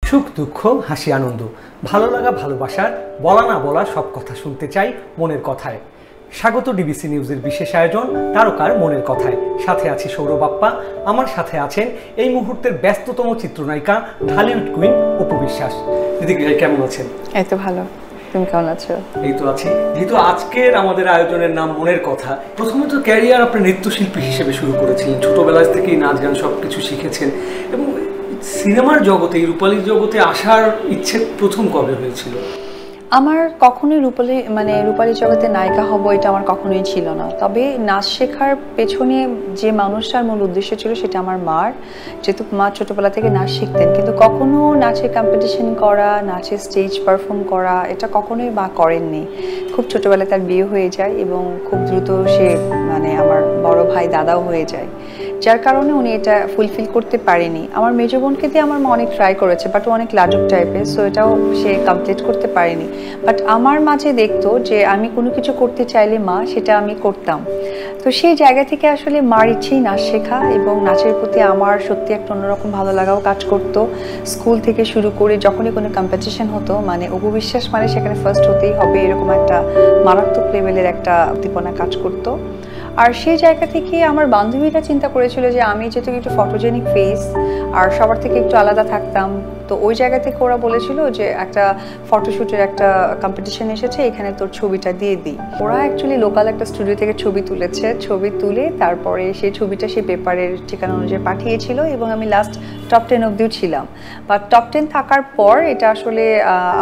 সুখ দুঃখ হাসি আনন্দ ভালো লাগা ভালোবাসার বলা না বলা সব কথা শুনতে চাই মনের কথায়। স্বাগত ডিবিসি নিউজের বিশেষ আয়োজন তারকার মনের কথায়। সাথে আছি সৌরভ আপ্পা, আমার সাথে আছেন এই মুহূর্তের ব্যস্ততম চিত্রনায়িকা ঢালিউড কুইন অপু বিশ্বাস। দিদি কেমন আছেন? এই তো ভালো, তুমি কেমন আছো? এই তো আছি। যেহেতু আজকের আমাদের আয়োজনের নাম মনের কথা, প্রথমে তো ক্যারিয়ার আপনি নৃত্যশিল্পী হিসেবে শুরু করেছিলেন, ছোটবেলা থেকেই নাচ গান সবকিছু শিখেছেন এবং সিনেমার জগতে রূপালীর জগতে আসার ইচ্ছে প্রথম কবে হয়েছিল? আমার কখনোই রূপালী জগতে নায়িকা হব এটা আমার কখনোই ছিল না। তবে নাচ শেখার পেছনে যে মানুষটার মূল উদ্দেশ্য ছিল সেটা আমার মার, যেহেতু মা ছোটবেলা থেকে নাচ শিখতেন, কিন্তু কখনো নাচের কম্পিটিশন করা, নাচের স্টেজ পারফর্ম করা এটা কখনোই মা করেননি। খুব ছোটবেলায় তার বিয়ে হয়ে যায় এবং খুব দ্রুত সে আমার বড় ভাই দাদাও হয়ে যায়, যার কারণে উনি এটা ফুলফিল করতে পারেনি। আমার মেজ বোনকে দিয়ে আমার মা অনেক ট্রাই করেছে, বাট ও অনেক লাজুক টাইপের, সো এটাও সে কমপ্লিট করতে পারেনি। বাট আমার মাঝে দেখতো যে আমি কোনো কিছু করতে চাইলে মা সেটা আমি করতাম। তো সেই জায়গা থেকে আসলে মার ইচ্ছেই নাচ শেখা এবং নাচের প্রতি আমার সত্যি একটা অন্যরকম ভালো লাগাও কাজ করতো। স্কুল থেকে শুরু করে যখনই কোনো কম্পিটিশন হতো, অপু বিশ্বাস সেখানে ফার্স্ট হতেই হবে, এরকম একটা মারাত্মক লেভেলের একটা উদ্দীপনা কাজ করতো। আর সেই জায়গা থেকে আমার বান্ধবীরা চিন্তা করেছিল যে আমি যেহেতু একটু ফটোজেনিক ফেস আর সবার থেকে একটু আলাদা থাকতাম, তো ওই জায়গা থেকে ওরা বলেছিল যে একটা ফটোশ্যুটের একটা কম্পিটিশন এসেছে, এখানে তোর ছবিটা দিয়ে দিই। ওরা অ্যাকচুয়ালি লোকাল একটা স্টুডিও থেকে ছবি তুলেছে, ছবি তুলে তারপরে সেই ছবিটা সেই পেপারের ঠিকানা অনুযায়ী পাঠিয়েছিল এবং আমি লাস্ট টপ 10 অবধিও ছিলাম। বাট টপ 10 থাকার পর এটা আসলে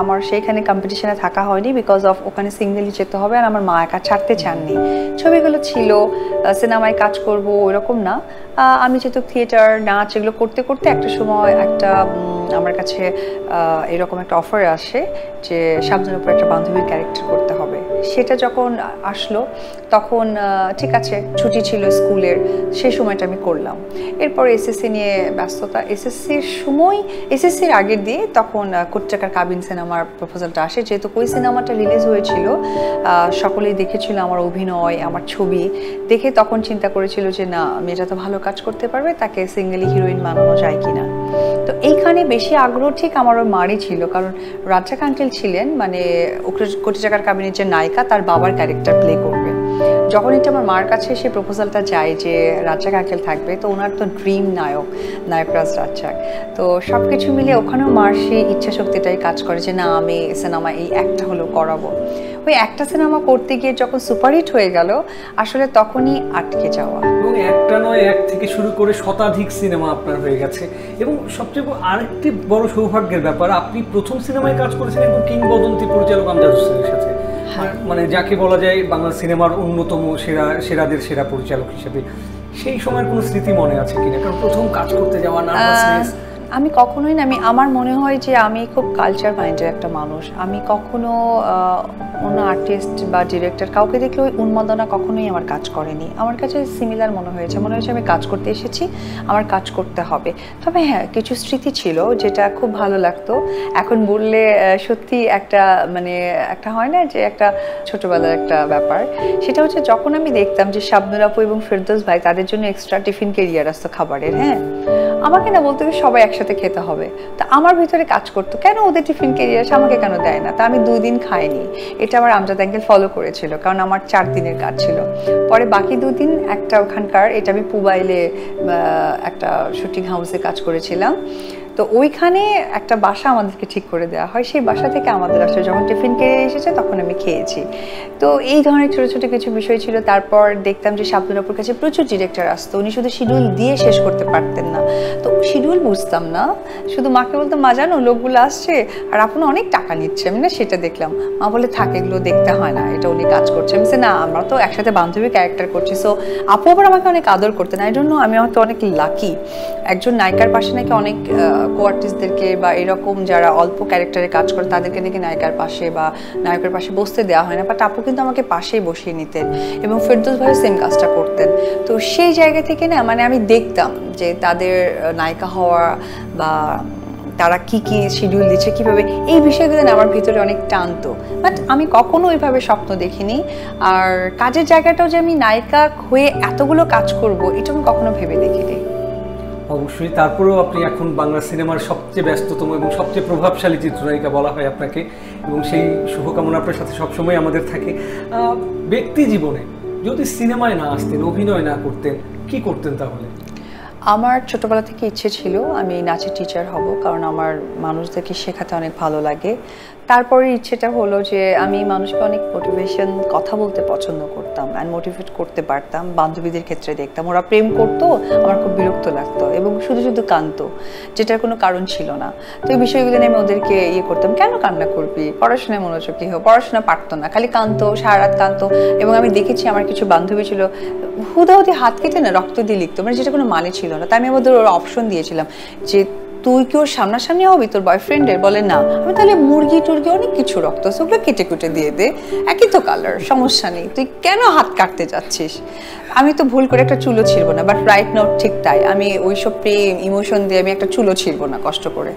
আমার সেইখানে কম্পিটিশনে থাকা হয়নি, বিকজ অফ ওখানে সিঙ্গেলি যেতে হবে আর আমার মা একা ছাড়তে চাননি। ছবিগুলো ছিল সিনেমায় কাজ করব ওইরকম না। আমি যেহেতু থিয়েটার নাচ এগুলো করতে করতে একটা সময় আমার কাছে এরকম একটা অফার আসে যে সাবধানের উপর একটা বান্ধবীর ক্যারেক্টার করতে হবে। সেটা যখন আসলো তখন ঠিক আছে, ছুটি ছিল স্কুলের, সেই সময়টা আমি করলাম। এরপর এসএসসি নিয়ে ব্যস্ততা, এসএসসির আগের দিয়ে তখন কোটি টাকার কাবিন সিনেমার প্রপোজালটা আসে। যেহেতু ওই সিনেমাটা রিলিজ হয়েছিল, সকলেই দেখেছিল আমার অভিনয়, আমার ছবি দেখে তখন চিন্তা করেছিল যে না, মেয়েটা তো ভালো কাজ করতে পারবে, তাকে সিঙ্গেলি হিরোইন বানানো যায় কিনা। তো এইখানে বেশি আগ্রহ ঠিক আমার ওর মারই ছিল, কারণ রাজ্জাক আঙ্কেল ছিলেন কোটি টাকার কাবিনের যে নায়িকা, তার বাবার ক্যারেক্টার প্লে করবে। যখন এটা আমার মার কাছে সে প্রপোজালটা যায় যে রাজ্জাক আঙ্কেল থাকবে, তো ওনার তো ড্রিম নায়করাজ রাজ্জাক। তো সব কিছু মিলে ওখানেও মার সেই ইচ্ছা শক্তিটাই কাজ করে যে না, আমি সিনেমা এই একটা হলো করাবো। ওই একটা সিনেমা করতে গিয়ে যখন সুপারহিট হয়ে গেল, আসলে তখনই আটকে যাওয়া। এবং একটা নয়, এক থেকে শুরু করে শতাধিক সিনেমা আপনার হয়ে গেছে এবং সবচেয়ে আরেকটি বড় সৌভাগ্যের ব্যাপার, আপনি প্রথম সিনেমায় কাজ করেছেন এবং কিংবদন্তি পরিচালক আমজাদ হোসেনের সাথে, যাকে বলা যায় বাংলা সিনেমার অন্যতম সেরাদের সেরা পরিচালক হিসেবে। সেই সময়ের কোনো স্মৃতি মনে আছে কিনা? কারণ প্রথম কাজ করতে যাওয়া, নার্ভাসনেস। আমি কখনোই না, আমার মনে হয় যে আমি খুব কালচার মাইন্ডের একটা মানুষ। আমি কখনো অন্য আর্টিস্ট বা ডিরেক্টর কাউকে দেখলে ওই উন্মাদনা কখনোই আমার কাজ করেনি। আমার কাছে সিমিলার মনে হয়েছে আমি কাজ করতে এসেছি, আমার কাজ করতে হবে। তবে হ্যাঁ, কিছু স্মৃতি ছিল যেটা খুব ভালো লাগতো। এখন বললে সত্যি একটা হয় না যে একটা ছোটবেলার একটা ব্যাপার, সেটা হচ্ছে যখন আমি দেখতাম যে শাবনূর আপু এবং ফেরদৌস ভাই, তাদের জন্য এক্সট্রা টিফিন ক্যারিয়ার আসতো খাবারের। হ্যাঁ, আমাকে না বলতে সবাই একসাথে খেতে হবে, তা আমার ভিতরে কাজ করতো কেন ওদের টিফিন ক্যারিয়ার আমাকে কেন দেয় না। তা আমি 2 দিন খাইনি। এটা আমার আমজাদ আঙ্কেল ফলো করেছিল, কারণ আমার 4 দিনের কাজ ছিল। পরে বাকি 2 দিন একটা ওখানকার, এটা আমি পুবাইলে একটা শুটিং হাউসে কাজ করেছিলাম। তো ওইখানে একটা বাসা আমাদেরকে ঠিক করে দেওয়া হয়, সেই বাসা থেকে আমাদের আসলে যখন টিফিন ক্যারিয়ার এসেছে তখন আমি খেয়েছি। তো এই ধরনের ছোটো ছোটো কিছু বিষয় ছিল। তারপর দেখতাম যে শাবনূর আপুর কাছে প্রচুর ডিরেক্টর আসতো, উনি শুধু শিডিউল দিয়ে শেষ করতে পারতেন না। তো শিডিউল বুঝতাম না, শুধু মাকে বলতাম মা জানো লোকগুলো আসছে আর আপনি অনেক টাকা নিচ্ছে। আমি না সেটা দেখলাম, মা বলে থাক, এগুলো দেখতে হয় না, এটা উনি কাজ করছে। আমি না, আমরা তো একসাথে বান্ধবী ক্যারেক্টার করছি। সো আপু আবার আমাকে অনেক আদর করতেন। আই ডোন্ট নো, আমি হয়তো অনেক লাকি। একজন নায়িকার পাশে নাকি অনেক কোয়ার্টিস্টদেরকে বা এরকম যারা অল্প ক্যারেক্টারে কাজ করে তাদেরকে নাকি নায়িকার পাশে বা নায়কের পাশে বসতে দেওয়া হয় না, বাট আপু কিন্তু আমাকে পাশেই বসিয়ে নিতেন এবং ফেরদৌস ভাইও সেম কাজটা করতেন। তো সেই জায়গা থেকে না আমি দেখতাম যে তাদের নায়িকা হওয়া বা তারা কি কি শিডিউল দিচ্ছে কিভাবে, এই বিষয়গুলো আমার ভিতরে অনেক টানতো। বাট আমি কখনো ওইভাবে স্বপ্ন দেখিনি। আর কাজের জায়গাটাও যে আমি নায়িকা হয়ে এতগুলো কাজ করব, এটা আমি কখনো ভেবে দেখিনি। অবশ্যই। তারপরেও আপনি এখন বাংলা সিনেমার সবচেয়ে ব্যস্ততম এবং সবচেয়ে প্রভাবশালী চিত্রনায়িকা বলা হয় আপনাকে, এবং সেই শুভকামনা আপনার সাথে সবসময় আমাদের থাকে। ব্যক্তি জীবনে যদি সিনেমায় না আসতেন, অভিনয় না করতেন, কি করতেন তাহলে? আমার ছোটবেলা থেকে ইচ্ছে ছিল আমি নাচের টিচার হব, কারণ আমার মানুষদেরকে শেখাতে অনেক ভালো লাগে। তারপরে ইচ্ছেটা হলো যে আমি মানুষকে অনেক মোটিভেশন কথা বলতে পছন্দ করতাম অ্যান্ড মোটিভেট করতে পারতাম। বান্ধবীদের ক্ষেত্রে দেখতাম ওরা প্রেম করতো, আমার খুব বিরক্ত লাগতো এবং শুধু শুধু কাঁদতো, যেটার কোনো কারণ ছিল না। তো এই বিষয়গুলো নিয়ে আমি ওদেরকে করতাম, কেন কান্না করবি, পড়াশোনায় মনোযোগী হোক। পড়াশোনা পারতো না, খালি কাঁদতো, সারা রাত কাঁদতো। এবং আমি দেখেছি আমার কিছু বান্ধবী ছিল হুদাহুদি হাত কেটে না রক্ত দিয়ে লিখতো, মানে যেটা কোনো মানে ছিল না। তাই আমি ওদের ওরা অপশন দিয়েছিলাম যে তুই কি ওর সামনাসামনি হবি তোর বয়ফ্রেন্ডের? বলে না। আমি তাহলে মুরগি টুরগি অনেক কিছু রক্ত ওগুলো কেটে কুটে দিয়ে দে, একই তো কালার, সমস্যা নেই, তুই কেন হাত কাটতে যাচ্ছিস? আমি তো ভুল করে একটা চুলো ছিড়বো না, বাট রাইট নাও ঠিক তাই, আমি ওইসব প্রেম ইমোশন দিয়ে আমি একটা চুলো ছিড়বো না কষ্ট করে।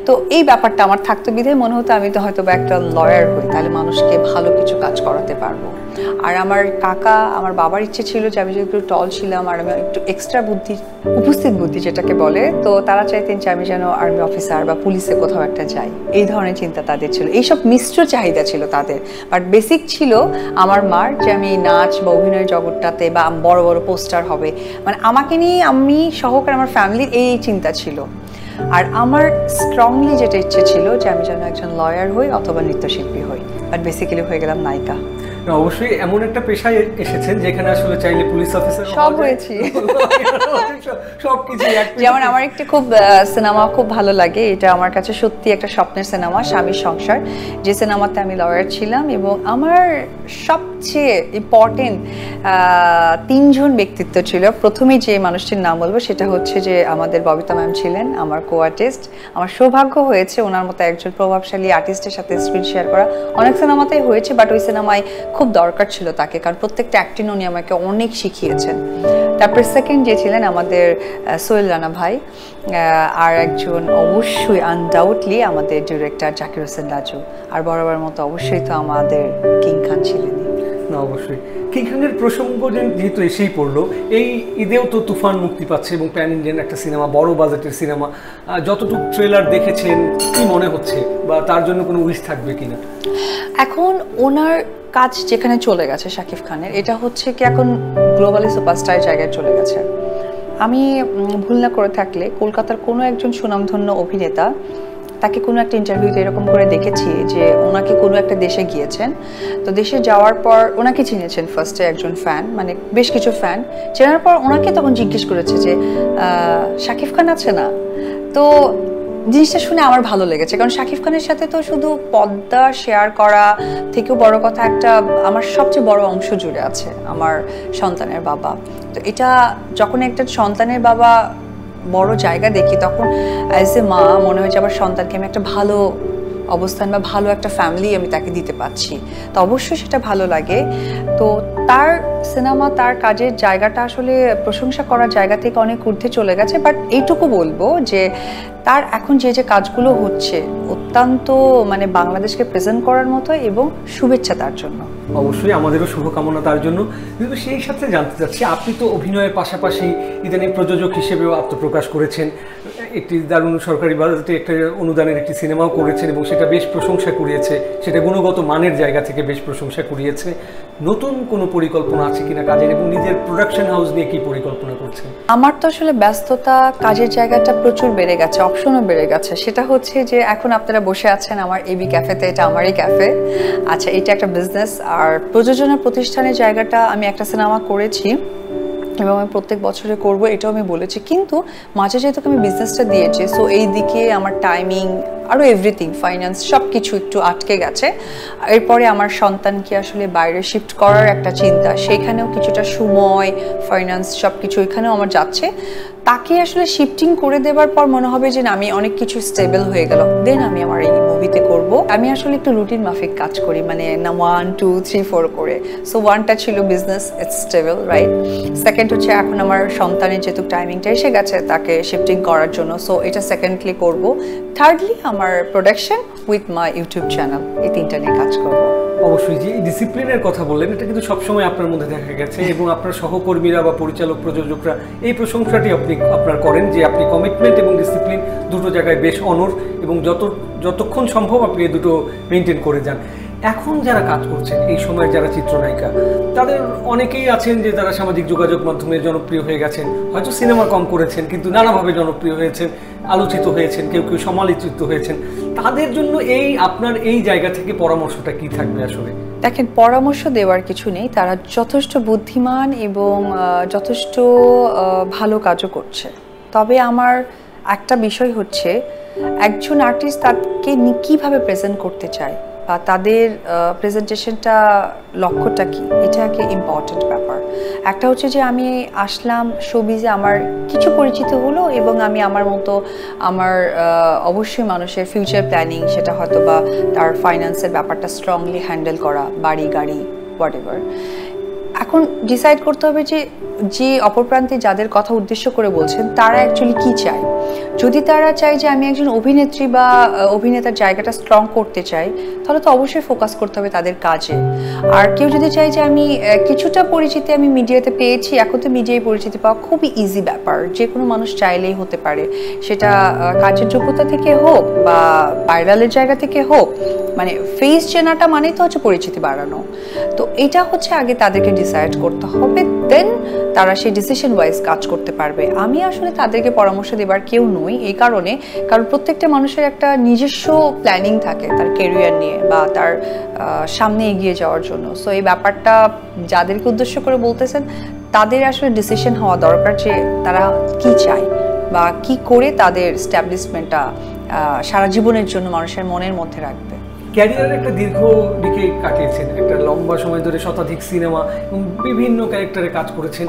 তো এই ব্যাপারটা আমার থাকতো বিধায় মনে হতো আমি তো হয়তো বা একটা লয়ার হই, তাহলে মানুষকে ভালো কিছু কাজ করাতে পারবো। আর আমার কাকা, আমার বাবার ইচ্ছে ছিল যে আমি যদি একটু টল ছিলাম আর আমি একটু এক্সট্রা বুদ্ধি, উপস্থিত বুদ্ধি যেটাকে বলে, তো তারা চাইতেন যে আমি যেন আর্মি অফিসার বা পুলিশে কোথাও একটা যাই, এই ধরনের চিন্তা তাদের ছিল। এইসব মিশ্র চাহিদা ছিল তাদের, বাট বেসিক ছিল আমার মার যে আমি নাচ বা অভিনয় জগৎটাতে বা বড় বড় পোস্টার হবে, মানে আমাকে নিয়ে আমি সহকারে আমার ফ্যামিলির এই চিন্তা ছিল। আর আমার স্ট্রংলি যেটা ইচ্ছে ছিল যে আমি যেন একজন লয়ার হই অথবা নৃত্যশিল্পী হই, বাট বেসিক্যালি হয়ে গেলাম নায়িকা। অবশ্যই এমন একটা পেশায় এসেছেন যেখানে আসলে চাইলে পুলিশ অফিসার সব হয়েছি। সবকিছু। যেমন আমার একটা খুব সিনেমা খুব ভালো লাগে, এটা আমার কাছে সত্যি একটা স্বপ্নের সিনেমা, স্বামীর সংসার, যে সিনেমাতে আমি লয়ার ছিলাম। এবং আমার সবচেয়ে ইম্পর্টেন্ট 3 জন ব্যক্তিত্ব ছিল। প্রথমেই যে মানুষটির নাম বলবো সেটা হচ্ছে যে আমাদের ববিতা ম্যাম ছিলেন আমার কো আর্টিস্ট। আমার সৌভাগ্য হয়েছে ওনার মতো একজন প্রভাবশালী আর্টিস্টের সাথে স্ক্রিন শেয়ার করা। অনেক সিনেমাতেই হয়েছে, বাট ওই সিনেমায় খুব দরকার ছিল তাকে, কারণ প্রত্যেকটা অ্যাক্টিং উনি আমাকে অনেক শিখিয়েছেন। তারপর সেকেন্ড যে ছিলেন আমাদের সোহেল রানা ভাই, আর একজন অবশ্যই আনডাউটলি আমাদের ডিরেক্টর জাকির হোসেন রাজু, আর বরাবর মতো অবশ্যই তো আমাদের কিং খান ছিলেন। না, অবশ্যই কিং খানের প্রসঙ্গ যেহেতু এসেই পড়লো, এই ঈদেও তো তুফান মুক্তি পাচ্ছে এবং প্যান ইন্ডিয়ান একটা সিনেমা, বড় বাজেটের সিনেমা। যতটুকু ট্রেলার দেখেছেন কি মনে হচ্ছে, বা তার জন্য কোনো উইশ থাকবে কিনা? এখন ওনার কাজ যেখানে চলে গেছে শাকিব খানের, এটা হচ্ছে কি এখন গ্লোবালি সুপারস্টার জায়গায় চলে গেছে। আমি ভুল না করে থাকলে কলকাতার কোনো একজন সুনামধন্য অভিনেতা তাকে কোনো একটা ইন্টারভিউতে এরকম করে দেখেছি যে ওনাকে কোনো একটা দেশে গিয়েছেন, তো দেশে যাওয়ার পর ওনাকে চিনেছেন ফার্স্টে একজন ফ্যান, মানে বেশ কিছু ফ্যান চেনার পর ওনাকে তখন জিজ্ঞেস করেছে যে শাকিব খান আছে না। তো জিনিসটা শুনে আমার ভালো লেগেছে, কারণ শাকিব খানের সাথে তো শুধু পর্দা শেয়ার করা থেকেও বড় কথা একটা আমার সবচেয়ে বড় অংশ জুড়ে আছে আমার সন্তানের বাবা। তো এটা যখন একটা সন্তানের বাবা বড় জায়গা দেখি, তখন অ্যাজ এ মা মনে হয় যে আমার সন্তানকে আমি একটা ভালো অবস্থান বা ভালো একটা ফ্যামিলি আমি তাকে দিতে পারছি, তো অবশ্যই সেটা ভালো লাগে। তো তার সিনেমা, তার কাজের জায়গাটা আসলে প্রশংসা করার জায়গা থেকে অনেক ঊর্ধ্বে চলে গেছে। বাট এইটুকু বলবো যে তার এখন যে যে কাজগুলো হচ্ছে অত্যন্ত মানে বাংলাদেশকে প্রেজেন্ট করার মতো, এবং শুভেচ্ছা তার জন্য। অবশ্যই আমাদেরও শুভকামনা তার জন্য। কিন্তু সেই সাথে জানতে চাচ্ছি, আপনি তো অভিনয়ের পাশাপাশি ইদানিং প্রযোজক হিসেবেও আত্মপ্রকাশ করেছেন, একটি দারুণ সরকারি বাজেটে একটা অনুদানের একটি সিনেমাও করেছেন এবং সেটা বেশ প্রশংসা কুড়িয়েছে, সেটা গুণগত মানের জায়গা থেকে বেশ প্রশংসা কুড়িয়েছে। নতুন কোনো পরিকল্পনা আছে কিনা কাজের, এবং নিজের প্রোডাকশন হাউস নিয়ে কি পরিকল্পনা করছেন? আমার তো আসলে ব্যস্ততা, কাজের জায়গাটা প্রচুর বেড়ে গেছে, অপশনও বেড়ে গেছে। সেটা হচ্ছে যে এখন আপনারা বসে আছেন আমার এবি ক্যাফেতে, এটা আমারই ক্যাফে। আচ্ছা, এটা একটা বিজনেস। আর প্রযোজনা প্রতিষ্ঠানের জায়গাটা আমি একটা সিনেমা করেছি এবং আমি প্রত্যেক বছরে করব, এটাও আমি বলেছি। কিন্তু মাঝে যেহেতু আমি বিজনেসটা দিয়েছি, সো এই দিকে আমার টাইমিং আরও এভরিথিং, ফাইন্যান্স সব কিছু একটু আটকে গেছে। এরপরে আমার সন্তানকে আসলে বাইরে শিফট করার একটা চিন্তা, সেখানেও কিছুটা সময়, ফাইন্যান্স সব কিছু এখানেও আমার যাচ্ছে। তাকে আসলে শিফটিং করে দেওয়ার পর মনে হবে যে না, আমি অনেক কিছু স্টেবল হয়ে গেল, দেন আমি আমার এই মুভিতে করব। আমি আসলে একটু রুটিন মাফিক কাজ করি, মানে না 1 2 3 4 করে। সো 1টা ছিল business, it's stable, right. Second হচ্ছে এখন আমার সন্তানের যেহেতু টাইমিংটা এসে গেছে তাকে শিফটিং করার জন্য, সো এটা সেকেন্ডলি করব। থার্ডলি আমার production with my YouTube channel, এই 3টা নিয়ে কাজ করব। অবশ্যই যে ডিসিপ্লিনের কথা বললেন, এটা কিন্তু সবসময় আপনার মধ্যে দেখা গেছে এবং আপনার সহকর্মীরা বা পরিচালক প্রযোজকরা এই প্রশংসাটি আপনার করেন যে আপনি কমিটমেন্ট এবং ডিসিপ্লিন দুটো জায়গায় বেশ অনড় এবং যতক্ষণ সম্ভব আপনি এই দুটো মেনটেন করে যান। এখন যারা কাজ করছেন এই সময়ের যারা চিত্রনায়িকা, তাদের অনেকেই আছেন যে তারা সামাজিক যোগাযোগ মাধ্যমে জনপ্রিয় হয়ে গেছেন, হয়তো সিনেমা কম করেছেন কিন্তু নানাভাবে জনপ্রিয় হয়েছেন, আলোচিত হয়েছেন, কেউ কেউ সমালোচিত হয়েছেন। তাদের জন্য আপনার এই জায়গা থেকে পরামর্শটা কি থাকবে? আসলে দেখেন, পরামর্শ দেওয়ার কিছু নেই, তারা যথেষ্ট বুদ্ধিমান এবং যথেষ্ট ভালো কাজও করছে। তবে আমার একটা বিষয় হচ্ছে একজন আর্টিস্ট তাকে কীভাবে প্রেজেন্ট করতে চায় বা তাদের প্রেজেন্টেশনটা লক্ষ্যটা কি, এটা একটা ইম্পর্ট্যান্ট ব্যাপার। একটা হচ্ছে যে আমি আসলাম শোবিজে, আমার কিছু পরিচিত হলো এবং আমি আমার মতো অবশ্যই মানুষের ফিউচার প্ল্যানিং, সেটা হয়তো বা তার ফাইন্যান্সের ব্যাপারটা স্ট্রংলি হ্যান্ডেল করা, বাড়ি গাড়ি হোয়াটএভার। এখন ডিসাইড করতে হবে যে অপরপ্রান্তে যাদের কথা উদ্দেশ্য করে বলছেন তারা অ্যাকচুয়ালি কি চায়। যদি তারা চায় যে আমি একজন অভিনেত্রী বা অভিনেতার জায়গাটা স্ট্রং করতে চাই, তাহলে তো অবশ্যই ফোকাস করতে হবে তাদের কাজে। আর কেউ যদি চায় যে আমি কিছুটা পরিচিতি আমি মিডিয়াতে পেয়েছি, এখন তো মিডিয়ায় পরিচিতি পাওয়া খুবই ইজি ব্যাপার, যে কোনো মানুষ চাইলেই হতে পারে, সেটা কাজের যোগ্যতা থেকে হোক বা ভাইরালের জায়গা থেকে হোক, মানে ফেস চেনাটা মানেই তো হচ্ছে পরিচিতি বাড়ানো। তো এটা হচ্ছে আগে তাদেরকে ডিসাইড করতে হবে, দেন তারা সেই ডিসিশন ওয়াইজ কাজ করতে পারবে। আমি আসলে তাদেরকে পরামর্শ দেবার কেউ নই এই কারণে, কারণ প্রত্যেকটা মানুষের একটা নিজস্ব প্ল্যানিং থাকে তার ক্যারিয়ার নিয়ে বা তার সামনে এগিয়ে যাওয়ার জন্য। সো এই ব্যাপারটা যাদেরকে উদ্দেশ্য করে বলতেছেন তাদের আসলে ডিসিশন হওয়া দরকার যে তারা কি চায় বা কি করে তাদের স্ট্যাবলিশমেন্টটা সারা জীবনের জন্য মানুষের মনের মধ্যে রাখবে। ক্যারিয়ারের একটা দীর্ঘ দিকে কাটিয়েছেন, একটা লম্বা সময় ধরে শতাধিক সিনেমা এবং বিভিন্ন ক্যারেক্টারে কাজ করেছেন।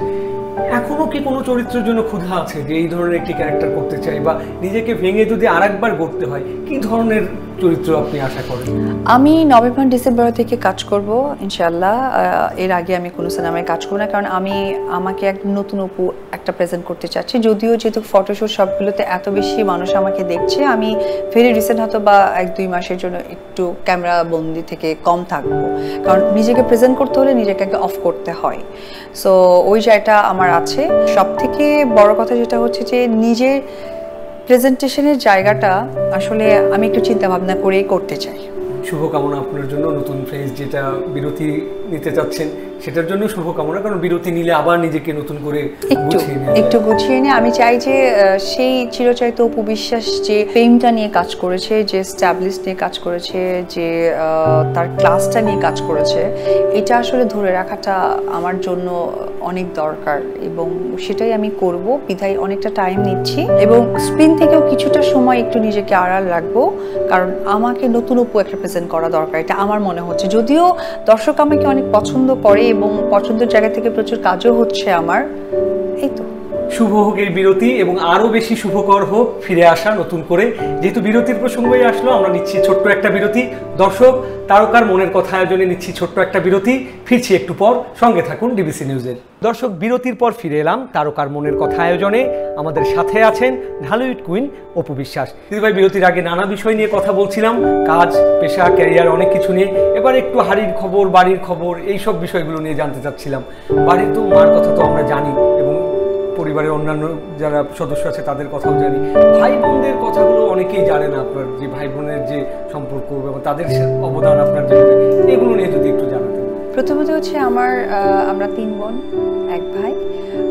এখনো কি কোনো চরিত্রের জন্য ক্ষুধা আছে যে এই ধরনের একটি ক্যারেক্টার করতে চাই, বা নিজেকে ভেঙে যদি আরেকবার গড়তে হয় কি ধরনের চরিত্র আপনি আশা করেন? আমি নভেম্বর ডিসেম্বর থেকে কাজ করব ইনশাআল্লাহ। এর আগে আমি কোনো সিনেমায় কাজ করব না, কারণ আমাকে এক নতুন অপু একটা প্রেজেন্ট করতে চাচ্ছি। যদিও যেহেতু ফটোশুট সবগুলোতে এত বেশি মানুষ আমাকে দেখছে, আমি ভেরি রিসেন্ট হয়তো বা 1-2 মাসের জন্য একটু ক্যামেরা বন্দি থেকে কম থাকবো, কারণ নিজেকে প্রেজেন্ট করতে হলে নিজেকে আগে অফ করতে হয়। সো ওই জায়গাটা আমার আছে। সব থেকে বড় কথা যেটা হচ্ছে যে নিজের প্রেজেন্টেশনের জায়গাটা আসলে আমি একটু চিন্তা ভাবনা করেই করতে চাই। শুভকামনা আপনার জন্য। নতুন ফেজ যেটা বিরতি নিতে চাচ্ছেন সেটার জন্য শুভকামনা, কারণ বিরতি নিলে আবার নিজেকে নতুন করে একটু গুছিয়ে নিয়ে আমি চাই যে সেই চিরচারিত অপু বিশ্বাস যে ফেমটা নিয়ে কাজ করেছে, যে স্ট্যাবলিশ নিয়ে কাজ করেছে, যে তার ক্লাসটা নিয়ে কাজ করেছে, এটা আসলে ধরে রাখাটা আমার জন্য অনেক দরকার এবং সেটাই আমি করব। বিধায় অনেকটা টাইম নিচ্ছি এবং স্ক্রিন থেকেও কিছুটা সময় একটু নিজেকে আড়াল রাখবো, কারণ আমাকে নতুন অপু একটা প্রেজেন্ট করা দরকার, এটা আমার মনে হচ্ছে। যদিও দর্শক আমাকে অনেক পছন্দ করে এবং পছন্দের জায়গা থেকে প্রচুর কাজও হচ্ছে আমার। এই তো শুভ হোক এই বিরতি এবং আরো বেশি শুভকর হোক ফিরে আসা নতুন করে। যেহেতু বিরতির প্রসঙ্গই আসলো, আমরা নিচ্ছি ছোট্ট একটা বিরতি। দর্শক, তারকার মনের কথা আয়োজনে নিচ্ছি ছোট্ট একটা বিরতি, ফিরছি একটু পর, সঙ্গে থাকুন ডিবিসি নিউজের। দর্শক, বিরতির পর ফিরে এলাম তারকার মনের কথা আয়োজনে। আমাদের সাথে আছেন ঢালিউড কুইন অপু বিশ্বাস। দিদিভাই, বিরতির আগে নানা বিষয় নিয়ে কথা বলছিলাম, কাজ, পেশা, ক্যারিয়ার, অনেক কিছু নিয়ে। এবার একটু হাড়ির খবর, বাড়ির খবর, এইসব বিষয়গুলো নিয়ে জানতে চাচ্ছিলাম। বাড়ির তো মার কথা তো আমরা জানি এবং পরিবারের অন্যান্য যারা সদস্য আছে তাদের কথাও জানি। ভাই বোনদের কথাগুলো অনেকেই জানে না, আপনার যে ভাই বোনের যে সম্পর্ক এবং তাদের অবদান আপনার জীবনে, এগুলো নিয়ে যদি একটু জানাতেন। প্রথমত হচ্ছে আমরা 3 বোন 1 ভাই।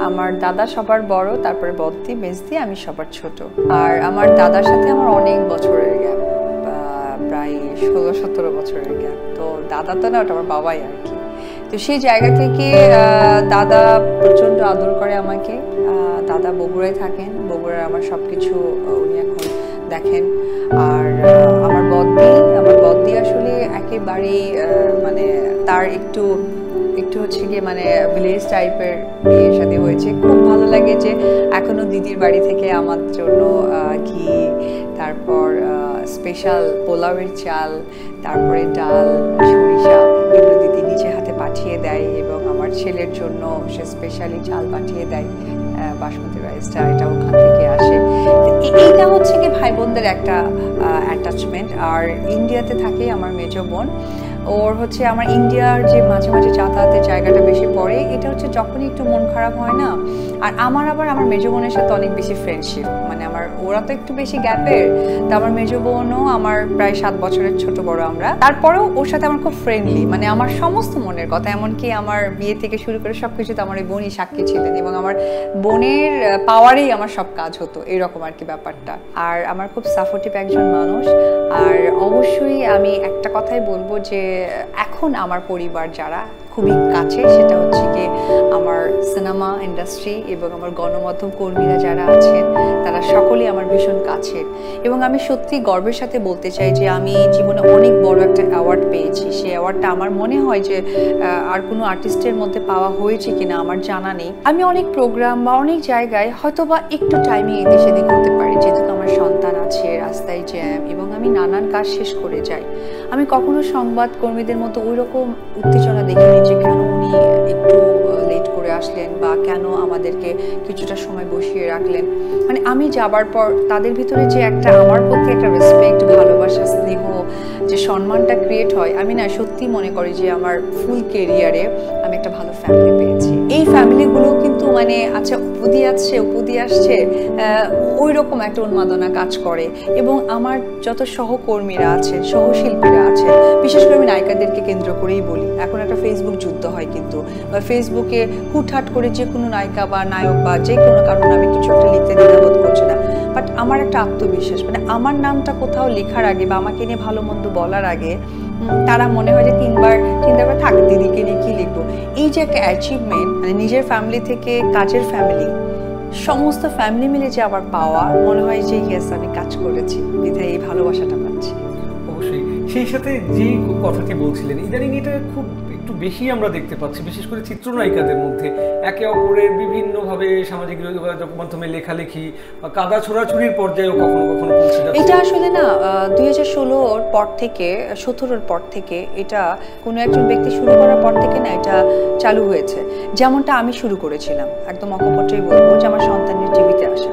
আমার দাদা সবার বড়, তারপরে বদ্দি, মেজদি, আমি সবার ছোট। আর আমার দাদার সাথে আমার অনেক বছরের গ্যাপ, প্রায় 16-17 বছরের গ্যাপ। তো দাদা তো না, ওটা আমার বাবাই আর কি। তো সেই জায়গা থেকে দাদা প্রচণ্ড আদর করে আমাকে। দাদা বগুড়ায় থাকেন, বগুড়ার আমার সব কিছু উনি এখন দেখেন। আর আমার বদ্দি আসলে একেবারেই মানে তার একটু হচ্ছে গিয়ে মানে ভিলেজ টাইপের বিয়ে শাদী হয়েছে। খুব ভালো লাগে যে এখনো দিদির বাড়ি থেকে আমার জন্য ঘি, তারপর স্পেশাল পোলাওয়ের চাল, তারপরে ডাল, সরিষা, এগুলো দিদি নিজে হাতে পাঠিয়ে দেয় এবং আমার ছেলের জন্য সে স্পেশালি চাল পাঠিয়ে দেয়, বাসমতি রাইসটা, এটা ওখান থেকে আসে। এইটা হচ্ছে কি ভাই বোনদের একটা অ্যাটাচমেন্ট। আর ইন্ডিয়াতে থাকে আমার মেজো বোন, ওর হচ্ছে আমার ইন্ডিয়ার যে মাঝে মাঝে যাতায়াতের জায়গাটা বেশি পড়ে, এটা হচ্ছে যখনই একটু মন খারাপ হয় না। আর আমার মেজো বোনের সাথে অনেক বেশি ফ্রেন্ডশিপ, মানে ওরা তো একটু বেশি গ্যাপের, তো আমার মেজো বোনও আমার প্রায় 7 বছরের ছোট বড় আমরা, তারপরেও ওর সাথে আমার খুব ফ্রেন্ডলি, মানে আমার সমস্ত মনের কথা, এমনকি আমার বিয়ে থেকে শুরু করে সবকিছুতে আমার এই বোনই সাক্ষী ছিলেন, এবং আমার বোনের পাওয়ারেই আমার সব কাজ হতো, এরকম আর কি ব্যাপারটা। আর আমার খুব সাপোর্টিভ একজন মানুষ। আর অবশ্যই আমি একটা কথাই বলবো যে এখন আমার পরিবার যারা খুবই কাছে, সেটা হচ্ছে কি আমার সিনেমা ইন্ডাস্ট্রি এবং আমার গণমাধ্যম কর্মীরা যারা আছেন, তারা সকলেই আমার ভীষণ কাছের। এবং আমি সত্যি গর্বের সাথে বলতে চাই যে আমি জীবনে অনেক বড় একটা অ্যাওয়ার্ড পেয়েছি। সেই অ্যাওয়ার্ডটা আমার মনে হয় যে আর কোনো আর্টিস্টের মধ্যে পাওয়া হয়েছে কিনা আমার জানা নেই। আমি অনেক প্রোগ্রাম বা অনেক জায়গায় হয়তো বা একটু টাইমে এদিক সেদিক করতে পারি, যেহেতু আমার সন্তান আছে, রাস্তায় জ্যাম, এবং আমি নানান কাজ শেষ করে যাই। আমি কখনো সংবাদ কর্মীদের মতো ওই রকম উত্তেজনা দেখিনি যে কেন উনি একটু লেট করে আসলেন বা কেন আমাদেরকে কিছুটা সময় বসিয়ে রাখলেন। মানে আমি যাবার পর তাদের ভিতরে যে একটা আমার প্রতি একটা রেসপেক্ট, ভালোবাসা, স্নেহ, যে সম্মানটা ক্রিয়েট হয়, আমি না সত্যি মনে করি যে আমার ফুল কেরিয়ারে আমি একটা ভালো ফ্যামিলি পেয়েছি। এই ফ্যামিলিগুলো কিন্তু মানে আচ্ছা উপদি আসছে ওই রকম একটা উন্মাদনা কাজ করে। এবং আমার যত সহকর্মীরা আছে, সহশিল্পীরা আছে, বিশেষ করে আমি নায়িকাদেরকে কেন্দ্র করেই বলি, এখন একটা ফেসবুক যুদ্ধ হয় কিন্তু, বা ফেসবুকে হুটহাট করে যে কোনো নায়িকা বা নায়ক বা যে কোনো কারণে আমি কিছু একটা লিখতে দ্বিধাবোধ করছি না, বাট আমার একটা আত্মবিশ্বাস, মানে আমার নামটা কোথাও লেখার আগে বা আমাকে নিয়ে ভালো মন্দ বলার আগে তারা মনে হয় যে তিনবার থাক, দিদিকে নিয়ে কি লিখবো। এই যে একটা অ্যাচিভমেন্ট, মানে নিজের ফ্যামিলি থেকে কাজের ফ্যামিলি, সমস্ত ফ্যামিলি মিলে যে আবার পাওয়া, মনে হয় যে ইয়েস আমি কাজ করেছি, বিধায় এই ভালোবাসাটা পাচ্ছি। অবশ্যই। সেই সাথে যে কথাটি বলছিলেন, ইদানিং এটা খুব একটু বেশি আমরা দেখতে পাচ্ছি, বিশেষ করে চিত্রনায়িকাদের মধ্যে একে অপরের বিভিন্নভাবে সামাজিক যোগাযোগ মাধ্যমে লেখালেখি, কাদা ছোড়াছুড়ির পর্যায়েও কখনো কখনো পৌঁছে যাচ্ছে। এটা আসলে না 2016-র পর থেকে, 17-র পর থেকে, এটা কোনো একজন ব্যক্তি শুরু করার পর থেকে না এটা চালু হয়েছে। যেমনটা আমি শুরু করেছিলাম, একদম অকপটেই বলবো যে আমার সন্তানের টিভিতে আসা,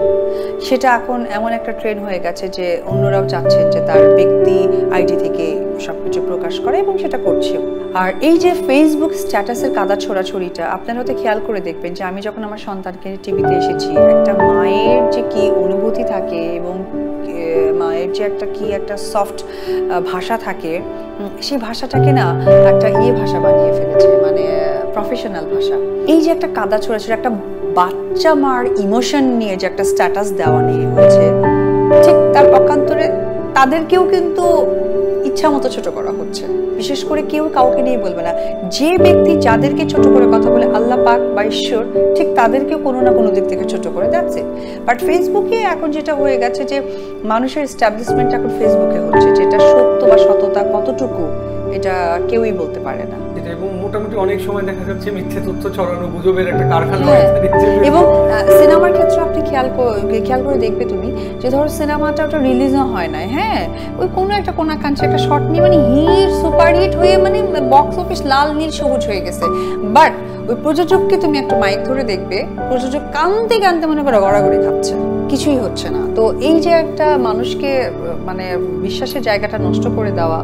সেটা এখন এমন একটা ট্রেন্ড হয়ে গেছে যে অন্যরাও চাচ্ছেন যে তার ব্যক্তি আইডি থেকে সবকিছু প্রকাশ করে, এবং সেটা করছেও। আর এই যে ফেসবুক স্ট্যাটাসের কাদা ছোড়াছড়িটা, আপনারা হয়তো খেয়াল করে দেখবেন যে আমি যখন আমার সন্তানকে টিভিতে এসেছি, একটা মায়ের যে কি অনুভূতি থাকে এবং মায়ের যে একটা সফট ভাষা থাকে, সেই ভাষাটাকে না একটা ভাষা বানিয়ে ফেলেছে, মানে প্রফেশনাল ভাষা। এই যে একটা কাদা ছোড়াছড়ি, একটা বাচ্চা মার ইমোশন নিয়ে যে একটা স্ট্যাটাস দেওয়া নিয়ে হয়েছে, ঠিক তার পক্ষান্তরে তাদেরকেও কিন্তু ইচ্ছা মতো ছোট করা হচ্ছে। বিশেষ করে কেউ কাউকে নিয়ে বলবে না, যে ব্যক্তি যাদেরকে ছোট করে কথা বলে আল্লাহ পাক বা ঈশ্বর, ঠিক তাদেরকেও কোনো না কোনো দিক থেকে ছোট করে যাচ্ছে। বাট ফেসবুকে এখন যেটা হয়ে গেছে যে মানুষের এস্টাবলিশমেন্ট এখন ফেসবুকে হচ্ছে, যেটা সত্য বা সততা কতটুকু এটা কেউই বলতে পারে না। এবং মোটামুটি অনেক সময় দেখা যাচ্ছে মিথ্যে তথ্য ছড়ানো, গুজবের একটা কারখানা। এবং সিনেমার ক্ষেত্রে আপনি খেয়াল করে দেখবে তুমি, যে ধরো সিনেমাটা ওটা রিলিজও হয় না, হ্যাঁ, ওই কোনো একটা কোনাকাঞ্চে একটা শর্ট নিয়ে মানে হিট সুপার হিট হয়ে মানে বক্স অফিস লাল নীল সবুজ হয়ে গেছে, বাট ওই প্রযোজককে তুমি একটা মাইক ধরে দেখবে, প্রযোজক কানতে কানতে মনে করে গড়াগড়ি খাচ্ছে, কিছুই হচ্ছে না। তো এই যে একটা মানুষকে মানে বিশ্বাসের জায়গাটা নষ্ট করে দেওয়া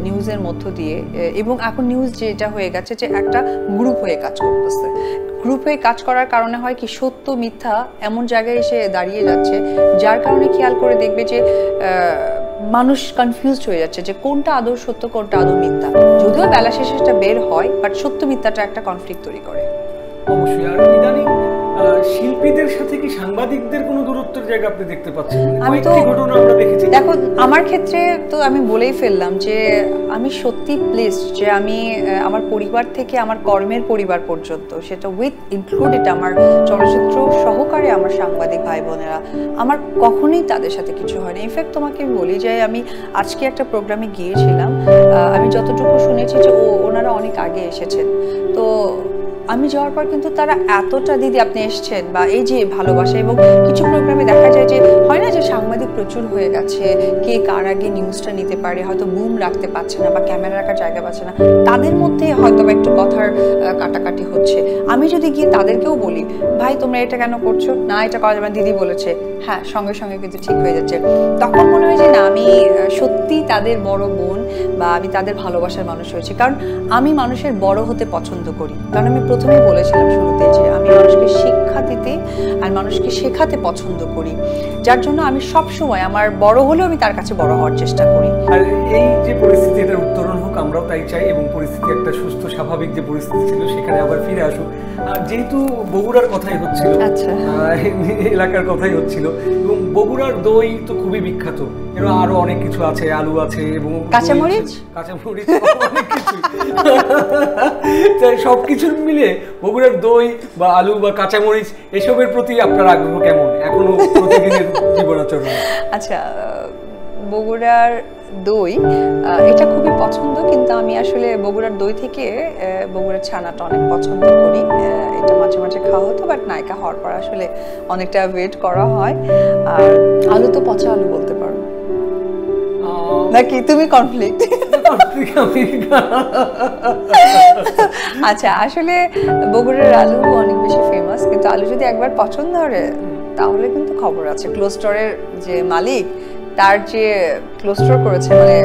নিউজের মধ্য দিয়ে, এবং এখন নিউজ যেটা হয়ে গেছে যে একটা গ্রুপ হয়ে কাজ করতেছে, গ্রুপ হয়ে কাজ করার কারণে হয় কি সত্য মিথ্যা এমন জায়গায় এসে দাঁড়িয়ে যাচ্ছে, যার কারণে খেয়াল করে দেখবে যে মানুষ কনফিউজড হয়ে যাচ্ছে যে কোনটা আদৌ সত্য কোনটা আদৌ মিথ্যা। যদিও বেলা শেষে সেটা বের হয়, বাট সত্য মিথ্যাটা একটা কনফ্লিক্ট তৈরি করে। অবশ্যই। আর ইদানিং শিল্পীদের সাথে কি সাংবাদিকদের কোনো দূরত্বের জায়গা আপনি দেখতে পাচ্ছেন? আমি তো ঘটনা আমরা দেখেছি। দেখো, আমার ক্ষেত্রে তো আমি বলেই ফেললাম যে আমি সত্যি প্লেসড যে আমি আমার পরিবার থেকে আমার কর্মের পরিবার পর্যন্ত, সেটা উইথ ইনক্লুডেড আমার চলচ্চিত্র সহকারে আমার সাংবাদিক ভাই বোনেরা, আমার কখনোই তাদের সাথে কিছু হয় না। ইনফ্যাক্ট তোমাকে বলি যে আমি আজকে একটা প্রোগ্রামে গিয়েছিলাম, আমি যতটুকু শুনেছি যে ওনারা অনেক আগে এসেছেন, তো আমি যাওয়ার পর কিন্তু তারা এতটা দিদি আপনি এসছেন বা এই যে ভালোবাসা, এবং কিছু প্রোগ্রামে দেখা যায় যে হয় না যে সাংবাদিক প্রচুর হয়ে গেছে, কে কার আগে নিউজটা নিতে পারে, হয়তো বুম রাখতে পারছে না বা ক্যামেরা রাখার জায়গা পাচ্ছে না, তাদের মধ্যে হয়তো একটু কথার কাটাকাটি হচ্ছে। আমি যদি গিয়ে তাদেরকেও বলি ভাই তোমরা এটা কেন করছো, না এটা করা যাবে, দিদি বলেছে, হ্যাঁ, সঙ্গে সঙ্গে কিন্তু ঠিক হয়ে যাচ্ছে, তখন মনে হয় যে না আমি সত্যি তাদের তাদের বড় বোন বা আমি তাদের ভালোবাসার মানুষ হয়েছি, কারণ আমি মানুষের বড় হতে পছন্দ করি। কারণ আমি প্রথমেই বলেছিলাম শুরুতে যে আমি মানুষকে শিক্ষা দিতে আর মানুষকে শেখাতে পছন্দ করি, যার জন্য আমি সব সময় আমার বড় হলেও আমি তার কাছে বড় হওয়ার চেষ্টা করি। আর এই যে পরিস্থিতি, এটার উত্তরণ হোক, আমরাও তাই চাই, এবং পরিস্থিতি একটা সুস্থ স্বাভাবিক যে পরিস্থিতি ছিল সেখানে আবার ফিরে আসুক। আর যেহেতু বগুড়ার কথাই হচ্ছিল, আচ্ছা, এলাকার কথাই হচ্ছিল, এবং বগুড়ার দই তো খুবই বিখ্যাত, এর আরো অনেক কিছু আছে, আলু আছে এবং কাঁচামরিচ অনেক কিছু, তাই সবকিছুর মিলে বগুড়ার দই বা আলু বা কাঁচামরিচ এসবের প্রতি আপনার আগ্রহ কেমন এখনো প্রতিদিনের জীবনাচরণে? আচ্ছা, বগুড়ার দই এটা খুবই পছন্দ, কিন্তু আমি আসলে বগুড়ার দই থেকে বগুড়ার ছানাটা অনেক পছন্দ করি। এটা মাঝে মাঝে খাওয়া হতো, বাট নায়িকা হওয়ার পর আসলে অনেকটা ওয়েট করা হয়। আর আলু তো পচা আলু বলতে পারো নাকি তুমি কনফ্লিক্ট? আচ্ছা, আসলে বগুড়ার আলু অনেক বেশি ফেমাস, কিন্তু আলু যদি একবার পছন্দ ধরে তাহলে কিন্তু খবর আছে। ক্লোজ স্টোরের যে মালিক, তার যে ক্লোজ স্টোর করেছে, মানে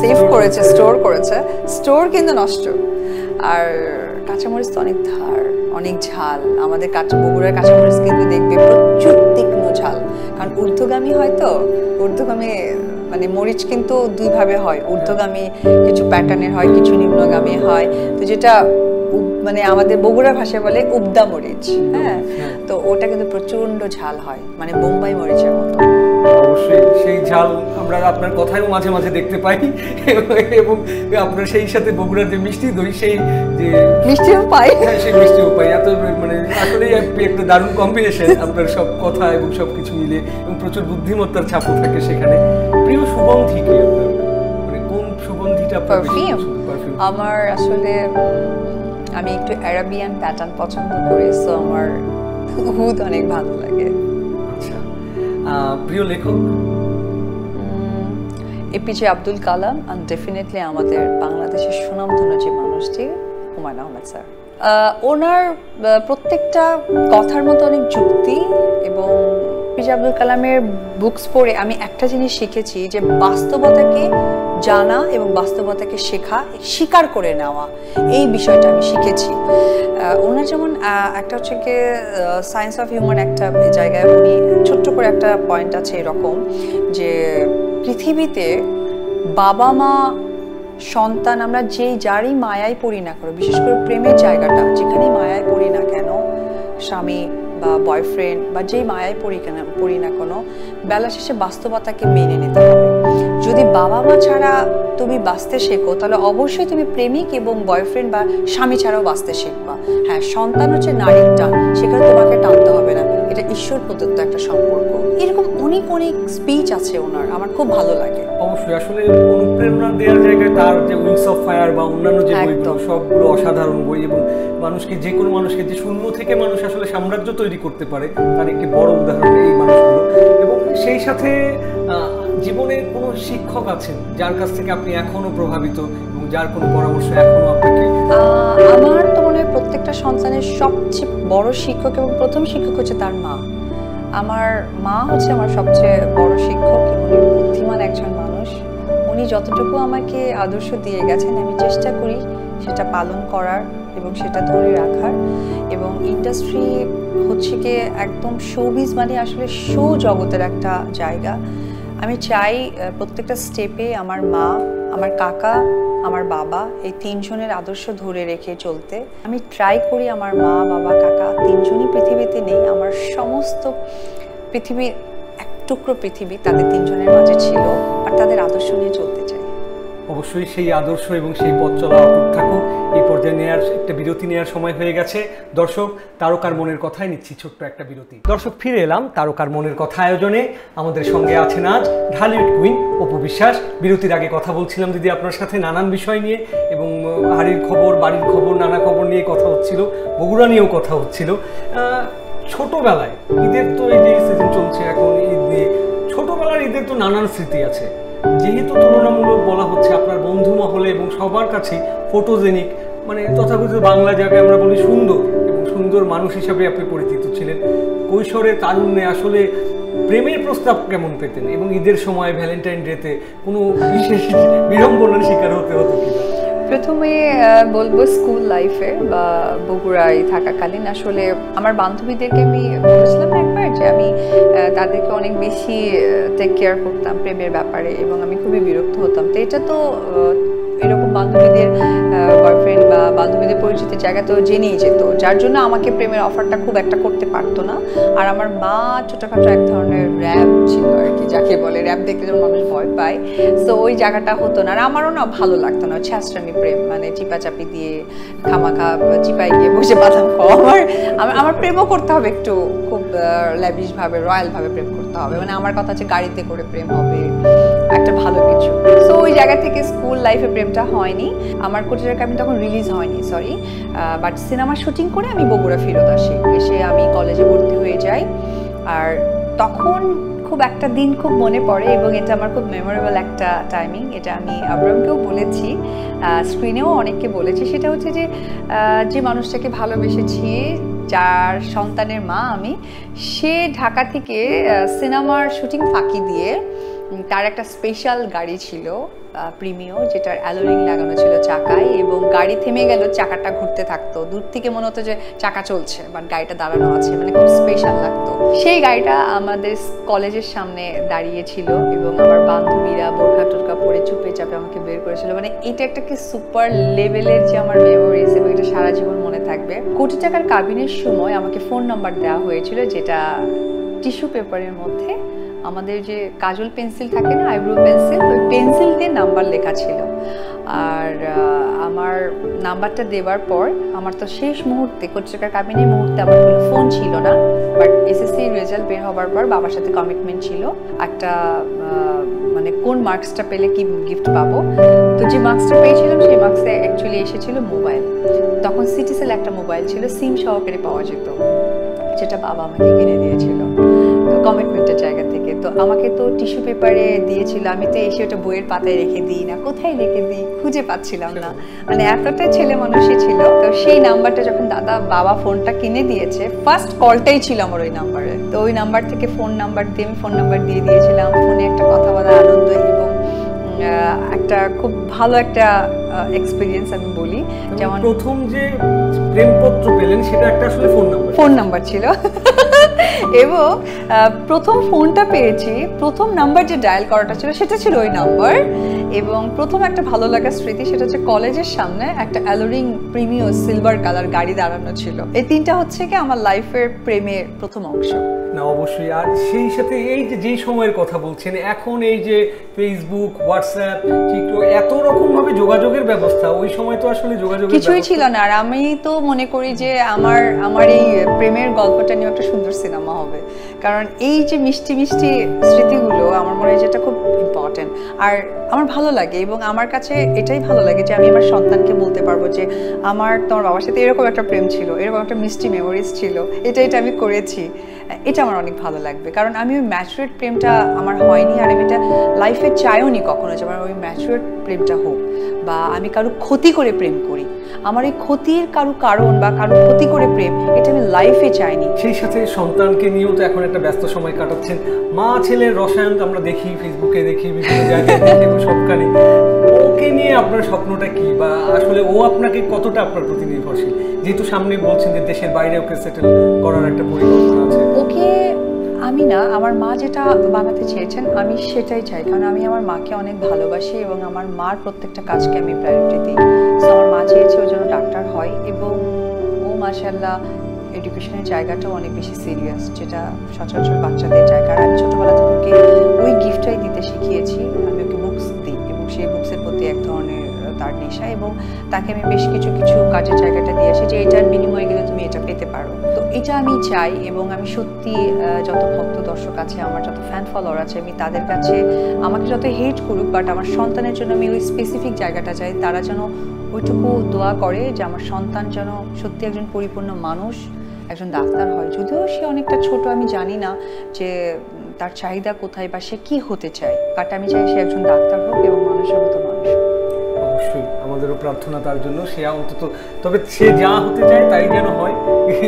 সেভ করেছে, স্টোর করেছে, স্টোর কিন্তু নষ্ট। আর কাঁচামরিচ তো অনেক ধার, অনেক ঝাল। আমাদের বগুড়ার কাঁচামরিচ কিন্তু দেখবে প্রচুর তীক্ষ্ণ ঝাল, কারণ ঊর্ধ্বগামী হয় তো। ঊর্ধ্বগামী মানে মরিচ কিন্তু দুইভাবে হয়, ঊর্ধ্বগামী কিছু প্যাটার্নের হয়, কিছু নিম্নগামী হয়। তো যেটা মানে আমাদের বগুড়া ভাষায় বলে উবদা মরিচ, হ্যাঁ, তো ওটা কিন্তু প্রচন্ড ঝাল হয়, মানে বোম্বাই মরিচের মতো। অবশ্যই সেই ঝাল আমরা আপনার কথায়ও মাঝে মাঝে দেখতে পাই, এবং আপনার সেই সাথে বগুড়ার যে মিষ্টি দই, সেই যে মিষ্টিও পাই, হ্যাঁ সেই মিষ্টিও পাই। এত মানে আসলেই একটা দারুণ কম্বিনেশন আপনার সব কথা এবং সবকিছু মিলে, এবং প্রচুর বুদ্ধিমত্তার ছাপও থাকে সেখানে। প্রিয় সুগন্ধি কি আপনার, মানে কোন সুগন্ধিটা আপনার? পারফিউম আমার আসলে আমি একটু অ্যারাবিয়ান প্যাটার্ন পছন্দ করি, সো আমার উদ অনেক ভালো লাগে। আচ্ছা, প্রিয় লেখক? এপিজে আব্দুল কালাম, আর ডেফিনেটলি আমাদের বাংলাদেশের সুনামধন্য যে মানুষটি, হুমায়ুন আহমেদ স্যার। ওনার প্রত্যেকটা কথার মতো অনেক যুক্তি, এবং এপিজে আব্দুল কালামের বুকস পড়ে আমি একটা জিনিস শিখেছি, যে বাস্তবতাকে জানা এবং বাস্তবতাকে শেখা, স্বীকার করে নেওয়া, এই বিষয়টা আমি শিখেছি। ওনার যেমন একটা হচ্ছে কি সায়েন্স অফ হিউম্যান একটা জায়গায় উনি ছোট্ট করে একটা পয়েন্ট আছে এরকম, যে পৃথিবীতে বাবা মা সন্তান আমরা যারই মায়ায় পড়ি না করো, বিশেষ করে প্রেমের জায়গাটা যেখানেই মায়ায় পড়ি না কেন, স্বামী বা বয়ফ্রেন্ড বা যেই মায়ায় পড়ি না কোনো, বেলা শেষে বাস্তবতাকে মেনে নিতে হবে। যদি বাবা মা ছাড়া তুমি বাঁচতে শেখো, তাহলে অবশ্যই তুমি প্রেমিক এবং বয়ফ্রেন্ড বা স্বামী ছাড়াও বাঁচতে শিখবা। হ্যাঁ, সন্তান হচ্ছে নারীর টান, সেখানে তোমাকে টানতে হবে না, এটা ঈশ্বর প্রদত্ত একটা সম্পর্ক। এরকম অনেক অনেক স্পিচ আছে ওনার, আমার খুব ভালো লাগে। অবশ্যই, আসলে অনুপ্রেরণা দেওয়ার জায়গায় তার যে উইংস অফ ফায়ার বা অন্যান্য যে বইগুলো, সবগুলো অসাধারণ বই, এবং মানুষকে, যে কোনো মানুষকে যে শূন্য থেকে মানুষ আসলে সাম্রাজ্য তৈরি করতে পারে, তার একটি বড় উদাহরণ এই মানুষগুলো। এবং সেই সাথে জীবনে কোনো শিক্ষক আছেন যার কাছ থেকে আপনি এখনো প্রভাবিত, এবং যার কোনো পরামর্শ এখনো আপনাকে? আমার তো মনে হয় প্রত্যেকটা সন্তানের সবচেয়ে বড় শিক্ষক এবং প্রথম শিক্ষক হচ্ছে তার মা। আমার মা হচ্ছে আমার সবচেয়ে বড় শিক্ষক, উনি বুদ্ধিমান একজন মানুষ। উনি যতটুকু আমাকে আদর্শ দিয়ে গেছেন, আমি চেষ্টা করি সেটা পালন করার এবং সেটা ধরে রাখার। এবং ইন্ডাস্ট্রি হচ্ছে কি একদম শোবিজ, মানে আসলে শো জগতের একটা জায়গা। আমি চাই প্রত্যেকটা স্টেপে আমার মা, আমার কাকা, আমার বাবা, এই তিনজনের আদর্শ ধরে রেখে চলতে। আমি ট্রাই করি আমার মা, বাবা, কাকা তিনজনই পৃথিবীতে নেই, আমার সমস্ত পৃথিবীর এক টুকরো পৃথিবী তাদের তিনজনের মাঝে ছিল, আর তাদের আদর্শ নিয়ে চলতে চাই। অবশ্যই সেই আদর্শ এবং সেই পথ চলা অটুট থাকুক। এই পর্যায়ে একটা বিরতি নেওয়ার সময় হয়ে গেছে। দর্শক, তারকার মনের কথায় নিচ্ছি ছোট্ট একটা বিরতি। দর্শক, ফিরে এলাম তারকার মনের কথা আয়োজনে। আমাদের সঙ্গে আছেন আজ ঢালিউড কুইন অপু বিশ্বাস। বিরতির আগে কথা বলছিলাম দিদি আপনার সাথে নানান বিষয় নিয়ে, এবং হাড়ির খবর, বাড়ির খবর, নানা খবর নিয়ে কথা হচ্ছিল, বগুড়া নিয়েও কথা হচ্ছিল। ছোটবেলায় ঈদের তো এই যে সিজন চলছে এখন, ঈদ নিয়ে ছোটবেলার ঈদের তো নানান স্মৃতি আছে। যেহেতু তুলনামূলক বলা হচ্ছে আপনার বন্ধু মহলে এবং সবার কাছে ফটোজেনিক, মানে তথাকথিত বাংলা জায়গায় আমরা বলি সুন্দর, এবং সুন্দর মানুষ হিসাবে আপনি পরিচিত ছিলেন। কৈশোরে, তারুণ্যে আসলে প্রেমের প্রস্তাব কেমন পেতেন এবং ঈদের সময় ভ্যালেন্টাইন ডেতে কোনো বিশেষ বিড়ম্বনার শিকার হতে হতো কিনা? প্রথমে বলবো স্কুল লাইফে বা বগুড়ায় থাকাকালীন আসলে আমার বান্ধবীদেরকে আমি বলেছিলাম একবার যে আমি তাদেরকে অনেক বেশি টেক কেয়ার করতাম প্রেমের ব্যাপারে এবং আমি খুবই বিরক্ত হতাম। তো এটা তো এরকম বান্ধবীদের বয়ফ্রেন্ড বা বান্ধবীদের পরিচিতির জায়গা তো জেনেই যেত, যার জন্য আমাকে প্রেমের অফারটা খুব একটা করতে পারতো না। আর আমার মা ছোটখাটো এক ধরনের র্যাব ছিল আর কি, যাকে বলে র্যাব দেখলে যেমন মানুষ ভয় পায়, সো ওই জায়গাটা হতো না। আর আমারও না ভালো লাগতো না ছ্যাঁচড়ামি প্রেম, মানে চিপাচাপি দিয়ে খামাখা চিপাই গিয়ে বসে বাদাম খাওয়া। আমার প্রেমও করতে হবে একটু খুব ল্যাভিশ ভাবে, রয়্যাল ভাবে প্রেম করতে হবে, মানে আমার কথা হচ্ছে গাড়িতে করে প্রেম হবে, একটা ভালো কিছু। সো ওই জায়গা থেকে স্কুল লাইফে প্রেমটা হয়নি। আমার কোটির কামিনী তখন রিলিজ হয়নি, সরি, বাট সিনেমা শুটিং করে আমি বগুড়া ফেরত আসি, এসে আমি কলেজে ভর্তি হয়ে যাই। আর তখন খুব একটা দিন খুব মনে পড়ে এবং এটা আমার খুব মেমোরেবল একটা টাইমিং, এটা আমি আব্রামকেও বলেছি, স্ক্রিনেও অনেককে বলেছি। সেটা হচ্ছে যে যে মানুষটাকে ভালোবেসেছি, যার সন্তানের মা আমি, সে ঢাকা থেকে সিনেমার শুটিং ফাঁকি দিয়ে তার একটা স্পেশাল গাড়ি ছিল প্রিমিও, যেটার অ্যালোরিং লাগানো ছিল চাকায়, এবং গাড়ি থেমে গেল চাকাটা ঘুরতে থাকতো, দূর থেকে মনে হতো যে চাকা চলছে বাট গাড়িটা দাঁড়ানো আছে, মানে খুব স্পেশাল লাগতো। সেই গাড়িটা আমাদের কলেজের সামনে দাঁড়িয়েছিল এবং আমার বান্ধবীরা বোরখা টোরখা পরে চুপে চাপে আমাকে বের করেছিল। মানে এটা একটা কি সুপার লেভেলের যে আমার মেমোরিজ, এবং এটা সারা জীবন মনে থাকবে। কোটি টাকার কাবিনের সময় আমাকে ফোন নাম্বার দেওয়া হয়েছিল, যেটা টিস্যু পেপারের মধ্যে আমাদের যে কাজল পেন্সিল থাকে না, আইব্রো পেন্সিল, ওই পেন্সিল দিয়ে নাম্বার লেখা ছিল। আর আমার নাম্বারটা দেওয়ার পর আমার তো শেষ মুহূর্তে, কোটি টাকার কাবিনের মুহূর্তে আমার কোনো ফোন ছিল না, বাট এসএসসি রেজাল্ট বের হবার পর বাবার সাথে কমিটমেন্ট ছিল একটা, মানে কোন মার্কসটা পেলে কি গিফট পাবো। তো যে মার্কসটা পেয়েছিলাম সেই মার্কসে অ্যাকচুয়ালি এসেছিল মোবাইল। তখন সিটিসেল একটা মোবাইল ছিল, সিম সহকারে পাওয়া যেত, যেটা বাবা আমাকে কিনে দিয়েছিল কমিটমেন্টের জায়গা থেকে। তো আমাকে তো টিস্যু পেপারে দিয়েছিল, আমি তো এসে ওটা বইয়ের পাতায় রেখে দিই না, কোথায় রেখে দিই খুঁজে পাচ্ছিলাম না, মানে এতটাই ছেলে মানুষই ছিল। তো সেই নাম্বারটা যখন বাবা ফোনটা কিনে দিয়েছে, ফার্স্ট কলটাই ছিল আমার ওই নাম্বারে। তো ওই নাম্বার থেকে ফোন নাম্বার দিয়ে আমি ফোন নাম্বার দিয়ে দিয়েছিলাম, ফোনে একটা কথা বলার আনন্দ এবং একটা খুব ভালো একটা এক্সপিরিয়েন্স আমি বলি। যেমন প্রথম যে প্রেমপত্র পেলেন সেটা একটা আসলে ফোন নাম্বার ছিল এবং প্রথম ফোনটা পেয়েছি, প্রথম নাম্বার যে ডায়াল করাটা ছিল সেটা ছিল ওই নাম্বার। এবং প্রথম একটা ভালো লাগা স্মৃতি, সেটা হচ্ছে কলেজের সামনে একটা অ্যালোরিং প্রিমিও সিলভার কালার গাড়ি দাঁড়ানো ছিল। এই তিনটা হচ্ছে কি আমার লাইফের প্রেমের প্রথম অংশ। না অবশ্যই। আর সেই সাথে এই যে যেই সময়ের কথা বলছেন, এখন এই যে ফেসবুক, হোয়াটসঅ্যাপ, টিকটক, এত রকম ভাবে যোগাযোগের ব্যবস্থা, ওই সময় তো আসলে যোগাযোগের কিছুই ছিল না। আর আমি তো মনে করি যে আমার এই প্রেমের গল্পটা নিয়ে একটা সুন্দর সিনেমা হবে, কারণ এই যে মিষ্টি মিষ্টি স্মৃতিগুলো আমার মনে হয় যেটা খুব ইম্পর্টেন্ট। আর আমার ভালো লাগে এবং আমার কাছে এটাই ভালো লাগে যে আমি আমার সন্তানকে বলতে পারবো যে আমার তোমার বাবার সাথে এরকম একটা প্রেম ছিল, এরকম একটা মিষ্টি মেমোরিজ ছিল, এটা আমি করেছি। এটা আমার অনেক ভালো লাগবে, কারণ আমি ওই ম্যাচুরেট প্রেমটা আমার হয়নি, আর আমি এটা লাইফে চাইও নি কখনো যে আমার ওই ম্যাচুরেট প্রেমটা হোক, বা আমি কারো ক্ষতি করে প্রেম করি। আমার এই ক্ষতির কারো কারণ বা কারো ক্ষতি করে প্রেম, এটা আমি লাইফে চাইনি। সেই সাথে সন্তানকে নিয়েও তো এখন একটা ব্যস্ত সময় কাটাচ্ছেন। মা ছেলের রসায়ন আমরা দেখি, ফেসবুকে দেখি, বিভিন্ন জায়গায় দেখি, সবখানে। ওকে নিয়ে আপনার স্বপ্নটা কি, বা আসলে ও আপনাকে কতটা আপনার প্রতি নির্ভরশীল, যেহেতু সামনে বলছেন যে দেশের বাইরে ওকে সেটেল করার একটা পরিকল্পনা আছে? ওকে আমি না, আমার মা যেটা বানাতে চেয়েছেন আমি সেটাই চাই, কারণ আমি আমার মাকে অনেক ভালোবাসি এবং আমার মার প্রত্যেকটা কাজকে আমি প্রায়োরিটি দিই। সো আমার মা চেয়েছে ও যেন ডাক্তার হয়, এবং ও মাশাআল্লাহ এডুকেশনের জায়গাটাও অনেক বেশি সিরিয়াস, যেটা সচরাচর বাচ্চাদের জায়গা। আর আমি ছোটোবেলা থেকে ওকে ওই গিফটটাই দিতে শিখিয়েছি। আমি ওকে বুকস দিই এবং সেই বুকসের প্রতি এক ধরনের তার নেশা, এবং তাকে আমি বেশ কিছু কাজের জায়গাটা দিয়ে আসি যে এটার বিনিময়ে গেলে তুমি এটা পেতে পারো। তো এটা আমি চাই, এবং আমি সত্যি যত ভক্ত দর্শক আছে, আমার যত ফ্যান ফলোয়ার আছে, আমি তাদের কাছে আমাকে যত হেট করুক, বাট আমার সন্তানের জন্য আমি ওই স্পেসিফিক জায়গাটা চাই, তারা যেন ওইটুকু দোয়া করে যে আমার সন্তান যেন সত্যি একজন পরিপূর্ণ মানুষ, একজন ডাক্তার হয়। যদিও সে অনেকটা ছোট, আমি জানি না যে তার চাহিদা কোথায় বা সে কি হতে চায়, বাট আমি চাই সে একজন ডাক্তার হোক এবং মানুষের মতো মানুষ হোক। অবশ্যই আমাদের আমাদেরও প্রার্থনা তার জন্য, সে অন্তত তবে সে যা হতে চায় তাই যেন হয়,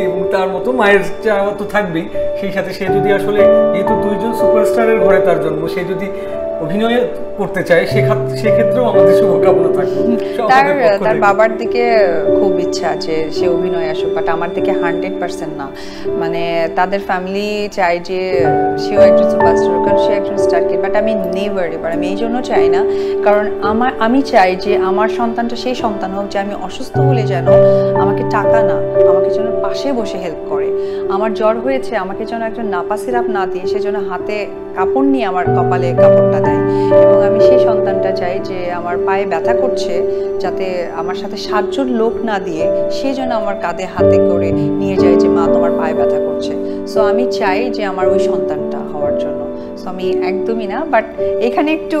এবং তার মতো মায়ের চাওয়া তো থাকবেই, সেই সাথে সে যদি আসলে যেহেতু দুইজন সুপারস্টারের ঘরে তার জন্ম, সে যদি অভিনয় করতে চায় সেক্ষেত্রেও আমাদের শুভকামনা থাকবে। তার বাবার দিকে খুব ইচ্ছা যে সে অভিনয় আসুক, বাট আমার দিকে 100% না। মানে তাদের ফ্যামিলি চাই যে সেও একজন সুপারস্টার, কারণ সে একজন স্টার কিড, বাট আমি নেভার এবার আমি এই জন্য চাই না, কারণ আমি চাই যে আমার সন্তানটা সেই সন্তান হোক যে আমি অসুস্থ হলে যেন আমাকে টাকা না, আমাকে যেন পাশে বসে হেল্প করে। আমার জ্বর হয়েছে, আমাকে যেন একজন নাপা সিরাপ না দিয়ে সে যেন হাতে কাপড় নিয়ে আমার কপালে কাপড়টা দেয়। এবং আমি সেই সন্তানটা চাই যে আমার পায়ে ব্যথা করছে, যাতে আমার সাথে 7 জন লোক না দিয়ে সে যেন আমার কাঁধে হাতে করে নিয়ে যায় যে মা তোমার পায়ে ব্যথা করছে। সো আমি চাই যে আমার ওই সন্তানটা হওয়ার জন্য। সো আমি একদমই না, বাট এখানে একটু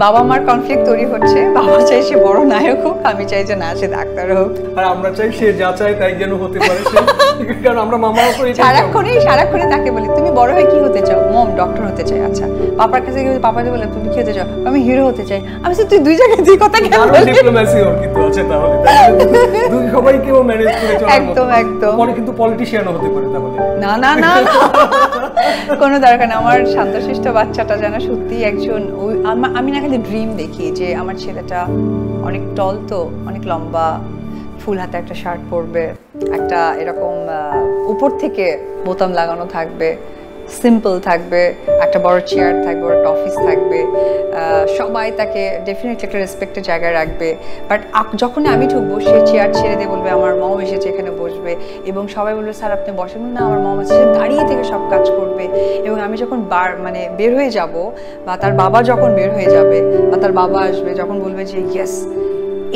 বাবা মার কনফ্লিক্ট তৈরি হচ্ছে। বাবা চাই সে বড় নায়ক হোক, আমি চাই যে না সে ডাক্তার হোক, আর আমরা চাই সে যা চায় তাই যেন হতে পারে, কারণ আমরা মামাও করি। সারাক্ষণই তাকে বলি তুমি বড় হয়ে কি হতে চাও? মম ডক্টর হতে চাই। আচ্ছা, পাপার কাছে গিয়ে পাপাকে বলে তুমি কি হতে চাও? আমি হিরো হতে চাই। আমি তুই দুই জায়গায় দুই কথা কেন বলিস? ডিপ্লোম্যাসি ওর কিন্তু আছে, তাহলে দুই সবাইকেও ম্যানেজ করে চলার মতো। একদম পরে কিন্তু পলিটিশিয়ানও হতে পারে তাহলে। না কোনো দরকার না। আমার শান্তশিষ্ট বাচ্চাটা যেন সত্যি একজন, আমি না খালি ড্রিম দেখি যে আমার ছেলেটা অনেক টল, তো অনেক লম্বা, ফুল হাতে একটা শার্ট পরবে, একটা এরকম উপর থেকে বোতাম লাগানো থাকবে, সিম্পল থাকবে, একটা বড় চেয়ার থাকবে, একটা অফিস থাকবে, সবাই তাকে ডেফিনেটলি একটা রেসপেক্টের জায়গায় রাখবে। বাট যখন আমি ঢুকবো সে চেয়ার ছেড়ে দিয়ে বলবে আমার মম এসেছে, এখানে বসবে, এবং সবাই বলবে স্যার আপনি বসেন না, আমার মম আছে, সে দাঁড়িয়ে থেকে সব কাজ করবে। এবং আমি যখন বের হয়ে যাব, বা তার বাবা যখন বের হয়ে যাবে, বা তার বাবা আসবে, যখন বলবে যে ইয়েস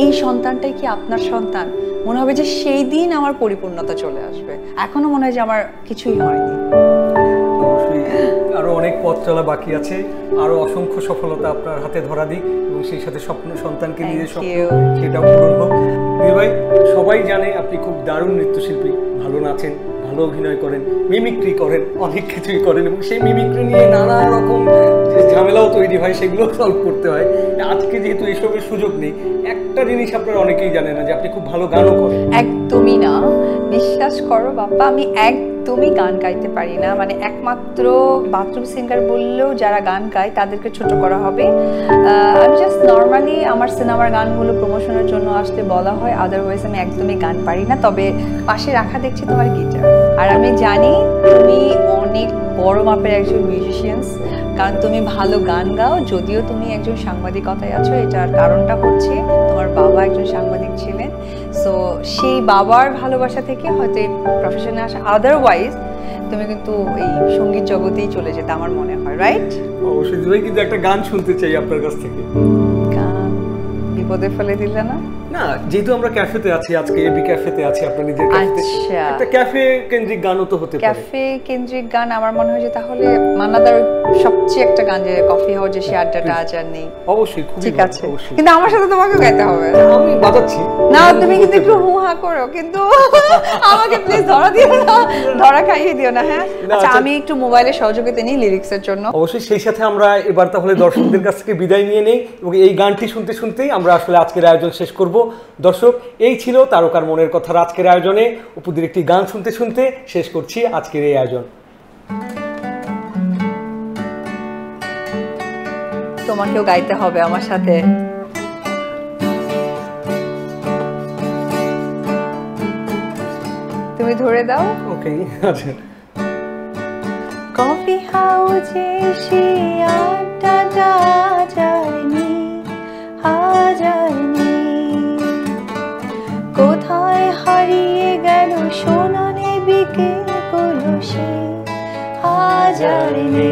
এই সন্তানটাই কি আপনার সন্তান, মনে হবে যে সেই দিন আমার পরিপূর্ণতা চলে আসবে। এখনো মনে হয় যে আমার কিছুই হয়নি। আরো অনেক পথ চলা বাকি আছে, আরো অসংখ্য সফলতা আপনার হাতে ধরা দিক, এবং সেই সাথে স্বপ্ন সন্তানকে নিয়ে স্বপ্ন সেটাও পূরণ হোক। ভাই, সবাই জানে আপনি খুব দারুণ নৃত্যশিল্পী, ভালো নাচেন, ভালো অভিনয় করেন, মিমিক্রি করেন, অনেক কিছুই করেন, এবং সেই মিমিক্রি নিয়ে নানা রকম ঝামেলাও তৈরি হয়, সেগুলো সলভ করতে হয়। আজকে যেহেতু এসবের সুযোগ নেই, একটা জিনিস আপনারা অনেকেই জানেন না যে আপনি খুব ভালো গানও করেন। একদমই না, বিশ্বাস করো বাবা, আমি একদমই গান গাইতে পারি না। মানে একমাত্র বাথরুম সিঙ্গার বললেও যারা গান গায় তাদেরকে ছোট করা হবে। আমি জাস্ট নর্মালি আমার সিনেমার গানগুলো প্রমোশনের জন্য আসলে বলা হয়, আদারওয়াইজ আমি একদমই গান পারি না। তবে পাশে রাখা দেখছি তোমার গিটার, আর আমি জানি তুমি অনেক বড় মাপের একজন মিউজিশিয়ানস, কারণ তুমি ভালো গান গাও। যদিও তুমি একজন সাংবাদিকতায় আছো, এটার কারণটা হচ্ছে তোমার বাবা একজন সাংবাদিক ছিলেন। সো সেই বাবার ভালোবাসা থেকে হয়তো এই প্রফেশনে আসা, আদারওয়াইজ তুমি কিন্তু এই সঙ্গীত জগতেই চলে যেতে আমার মনে হয়, রাইট? অবশ্যই ভাই, কিন্তু একটা গান শুনতে চাই আপনার কাছ থেকে। গান বিপদে ফেলে দিলে না? না, যেহেতু আমরা ক্যাফেতে আছি, আজকে এবি ক্যাফেতে আছি, আপনার নিজের ক্যাফেতে, আচ্ছা, একটা ক্যাফে কেন্দ্রিক গানও তো হতে পারে। ক্যাফে কেন্দ্রিক গান আমার মনে হয় যে তাহলে মান্নাদার সবচেয়ে একটা গান, যে কফি হাউস, যে সে আড্ডাটা আজ আর নেই। অবশ্যই, খুবই ঠিক আছে, অবশ্যই। কিন্তু আমার সাথে তোমাকে গাইতে হবে। আমি বাজাচ্ছি না, তুমি কিন্তু একটু হুহা করো, কিন্তু আমাকে প্লিজ ধরা দিও না, ধরা খাইয়ে দিও না। হ্যাঁ, আচ্ছা, আমি একটু মোবাইলে সহযোগিতা নিই লিরিক্সের জন্য। অবশ্যই। সেই সাথে আমরা এবার তাহলে দর্শকদের কাছ থেকে বিদায় নিয়ে নেই, এবং এই গানটি শুনতে শুনতেই আমরা আসলে আজকের আয়োজন শেষ করব। দর্শক, এই ছিল তারকার মনের কথার আজকের আয়োজনে। অপুদের একটি গান শুনতে শুনতে শেষ করছি আজকের এই আয়োজন। তোমাকেও গাইতে হবে আমার সাথে। তুমি ধরে দাও। ওকে, আচ্ছা। কফি হাউসে সে আড্ডাটা যায়নি, হাজারনি, কোথায় হারিয়ে গেল সোনালি বিকেল গুলো সে হাজারনি।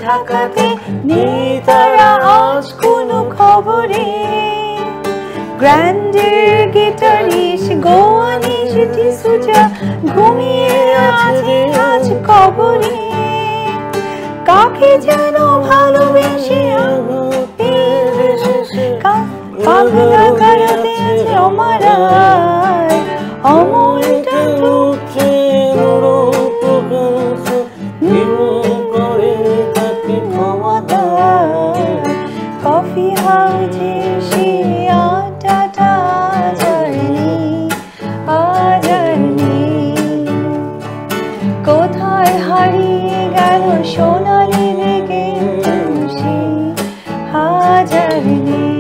ঢাকাতে নেই তারা আজ কোনো খবরে, গ্র্যান্ডের গিটারিস্ট গোয়ানি সেটি সুজা ঘুমিয়ে আছে আজ কবরে। তোকে যেন ভালোবেসে পাগলা কারাতে আছে অমরায় অমলটা ঢুকে কফি হাউজে সে আড্ডাটা আজারনি কোথায় হারিয়ে গেল সোনালি রেগে সে হাজারনি